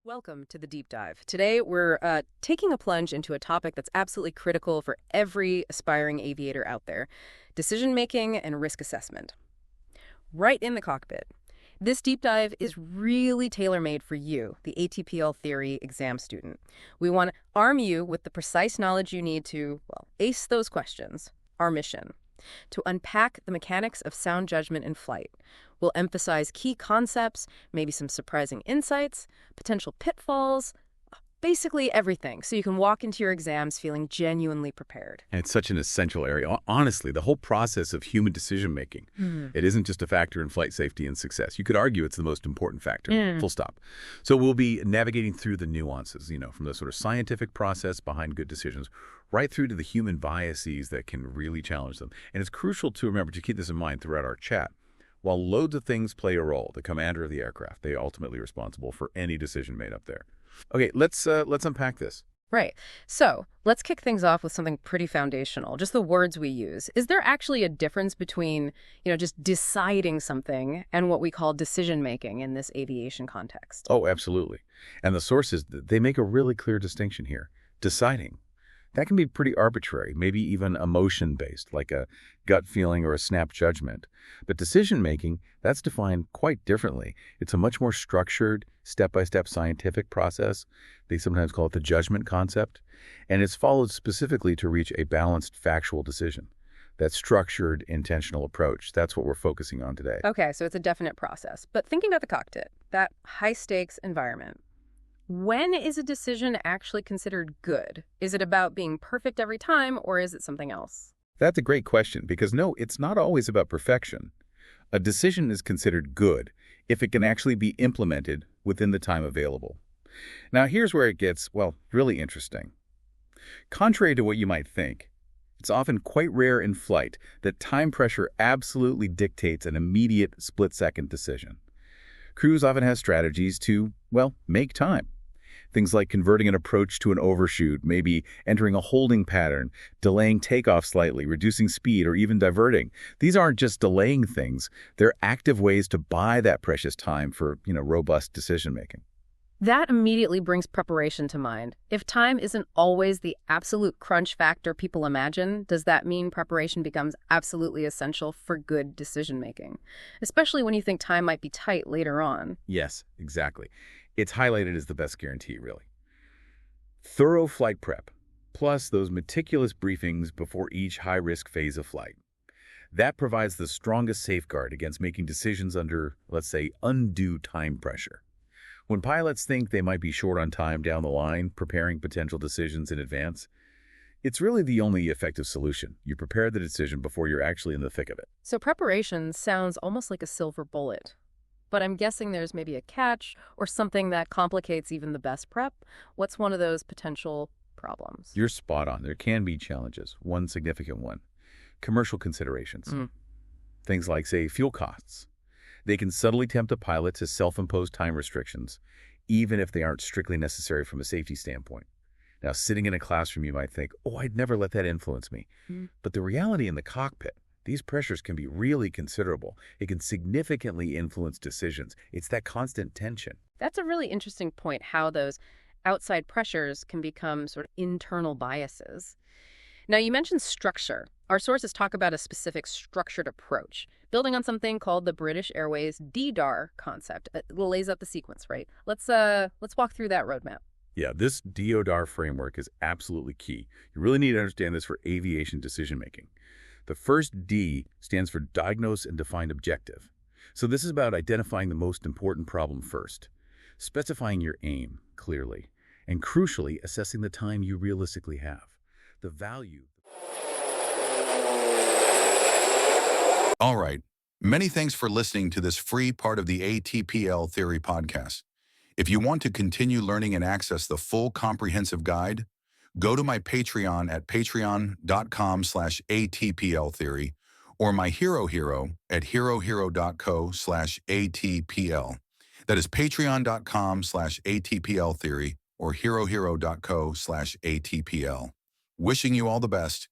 Welcome to the deep dive. Today, we're taking a plunge into a topic that's absolutely critical for every aspiring aviator out there: decision making and risk assessment. Right in the cockpit. This deep dive is really tailor-made for you, the ATPL theory exam student. We want to arm you with the precise knowledge you need to, well, ace those questions. Our mission: to unpack the mechanics of sound judgment in flight. We'll emphasize key concepts, maybe some surprising insights, potential pitfalls, basically everything, so you can walk into your exams feeling genuinely prepared. And it's such an essential area. Honestly, the whole process of human decision-making, it isn't just a factor in flight safety and success. You could argue it's the most important factor, full stop. So we'll be navigating through the nuances, from the sort of scientific process behind good decisions, right through to the human biases that can really challenge them. And it's crucial to remember to keep this in mind throughout our chat. While loads of things play a role, the commander of the aircraft, they are ultimately responsible for any decision made up there. Okay, let's unpack this. Right. So let's kick things off with something pretty foundational, just the words we use. Is there actually a difference between, just deciding something and what we call decision-making in this aviation context? Oh, absolutely. And the sources, they make a really clear distinction here. Deciding. That can be pretty arbitrary, maybe even emotion-based, like a gut feeling or a snap judgment. But decision-making, that's defined quite differently. It's a much more structured, step-by-step scientific process. They sometimes call it the judgment concept. And it's followed specifically to reach a balanced, factual decision. That structured, intentional approach, that's what we're focusing on today. Okay, so it's a definite process. But thinking about the cockpit, that high-stakes environment, when is a decision actually considered good? Is it about being perfect every time, or is it something else? That's a great question, because no, it's not always about perfection. A decision is considered good if it can actually be implemented within the time available. Now, here's where it gets, really interesting. Contrary to what you might think, it's often quite rare in flight that time pressure absolutely dictates an immediate split-second decision. Crews often have strategies to, make time. Things like converting an approach to an overshoot, maybe entering a holding pattern, delaying takeoff slightly, reducing speed, or even diverting. These aren't just delaying things. They're active ways to buy that precious time for, robust decision-making. That immediately brings preparation to mind. If time isn't always the absolute crunch factor people imagine, does that mean preparation becomes absolutely essential for good decision-making? Especially when you think time might be tight later on. Yes, exactly. It's highlighted as the best guarantee, really. Thorough flight prep, plus those meticulous briefings before each high-risk phase of flight. That provides the strongest safeguard against making decisions under, let's say, undue time pressure. When pilots think they might be short on time down the line, preparing potential decisions in advance, it's really the only effective solution. You prepare the decision before you're actually in the thick of it. So preparation sounds almost like a silver bullet. But I'm guessing there's maybe a catch or something that complicates even the best prep. What's one of those potential problems? You're spot on. There can be challenges. One significant one: commercial considerations. Things like, say, fuel costs. They can subtly tempt a pilot to self-impose time restrictions, even if they aren't strictly necessary from a safety standpoint. Now, sitting in a classroom, you might think, I'd never let that influence me. But the reality in the cockpit, these pressures can be really considerable. It can significantly influence decisions. It's that constant tension. That's a really interesting point, how those outside pressures can become sort of internal biases. Now, you mentioned structure. Our sources talk about a specific structured approach, building on something called the British Airways DODAR concept. It lays out the sequence, right? Let's walk through that roadmap. Yeah, this DODAR framework is absolutely key. You really need to understand this for aviation decision-making. The first D stands for diagnose and define objective. So this is about identifying the most important problem first, specifying your aim clearly, and crucially, assessing the time you realistically have. The value. All right. Many thanks for listening to this free part of the ATPL Theory podcast. If you want to continue learning and access the full comprehensive guide, go to my Patreon at patreon.com/ATPLtheory or my Hero at herohero.co/ATPL. That is patreon.com/ATPLtheory or herohero.co/ATPL. Wishing you all the best.